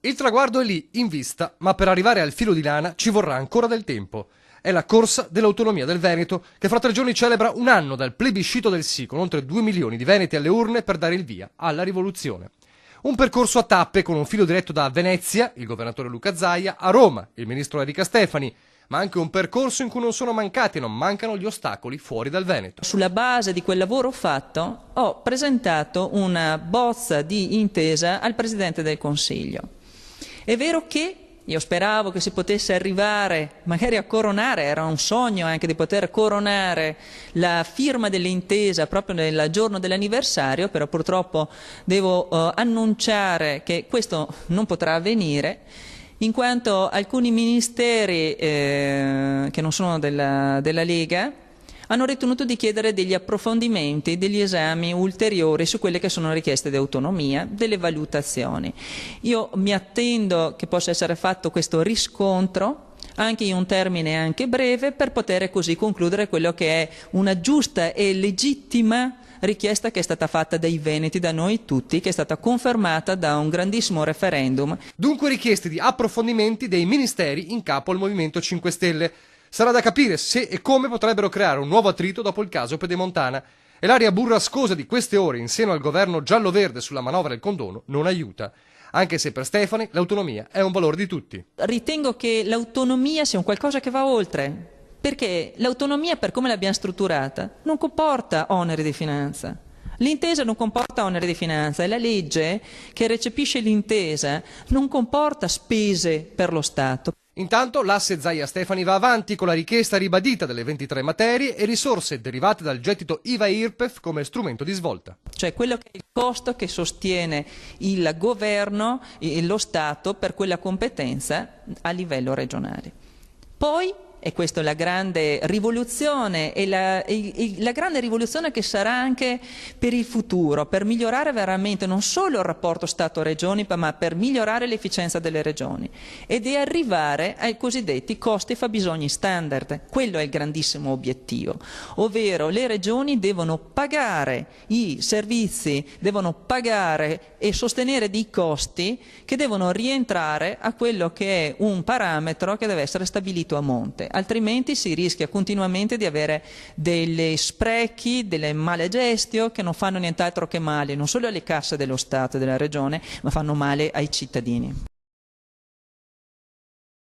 Il traguardo è lì, in vista, ma per arrivare al filo di lana ci vorrà ancora del tempo. È la corsa dell'autonomia del Veneto, che fra 3 giorni celebra un anno dal plebiscito del sì, con oltre 2 milioni di veneti alle urne per dare il via alla rivoluzione. Un percorso a tappe con un filo diretto da Venezia, il governatore Luca Zaia, a Roma, il ministro Enrica Stefani, ma anche un percorso in cui non sono mancati e non mancano gli ostacoli fuori dal Veneto. Sulla base di quel lavoro fatto ho presentato una bozza di intesa al Presidente del Consiglio. È vero che io speravo che si potesse arrivare magari a coronare, era un sogno anche di poter coronare la firma dell'intesa proprio nel giorno dell'anniversario, però purtroppo devo annunciare che questo non potrà avvenire, in quanto alcuni ministeri che non sono della Lega hanno ritenuto di chiedere degli approfondimenti, degli esami ulteriori su quelle che sono richieste di autonomia, delle valutazioni. Io mi attendo che possa essere fatto questo riscontro anche in un termine anche breve, per poter così concludere quello che è una giusta e legittima richiesta che è stata fatta dai veneti, da noi tutti, che è stata confermata da un grandissimo referendum. Dunque richieste di approfondimenti dei ministeri in capo al Movimento 5 Stelle. Sarà da capire se e come potrebbero creare un nuovo attrito dopo il caso Pedemontana. E l'aria burrascosa di queste ore in seno al governo giallo-verde sulla manovra del condono non aiuta. Anche se per Stefani l'autonomia è un valore di tutti. Ritengo che l'autonomia sia un qualcosa che va oltre. Perché l'autonomia, per come l'abbiamo strutturata, non comporta oneri di finanza. L'intesa non comporta oneri di finanza e la legge che recepisce l'intesa non comporta spese per lo Stato. Intanto l'asse Zaia-Stefani va avanti con la richiesta ribadita delle 23 materie e risorse derivate dal gettito IVA e IRPEF come strumento di svolta. Cioè quello che è il costo che sostiene il governo e lo Stato per quella competenza a livello regionale. Poi, e questa è la grande rivoluzione, e la grande rivoluzione che sarà anche per il futuro, per migliorare veramente non solo il rapporto Stato-Regioni, ma per migliorare l'efficienza delle regioni, ed è arrivare ai cosiddetti costi e fabbisogni standard. Quello è il grandissimo obiettivo, ovvero le regioni devono pagare i servizi, devono pagare e sostenere dei costi che devono rientrare a quello che è un parametro che deve essere stabilito a monte. Altrimenti si rischia continuamente di avere degli sprechi, delle male gestio che non fanno nient'altro che male non solo alle casse dello Stato e della Regione, ma fanno male ai cittadini.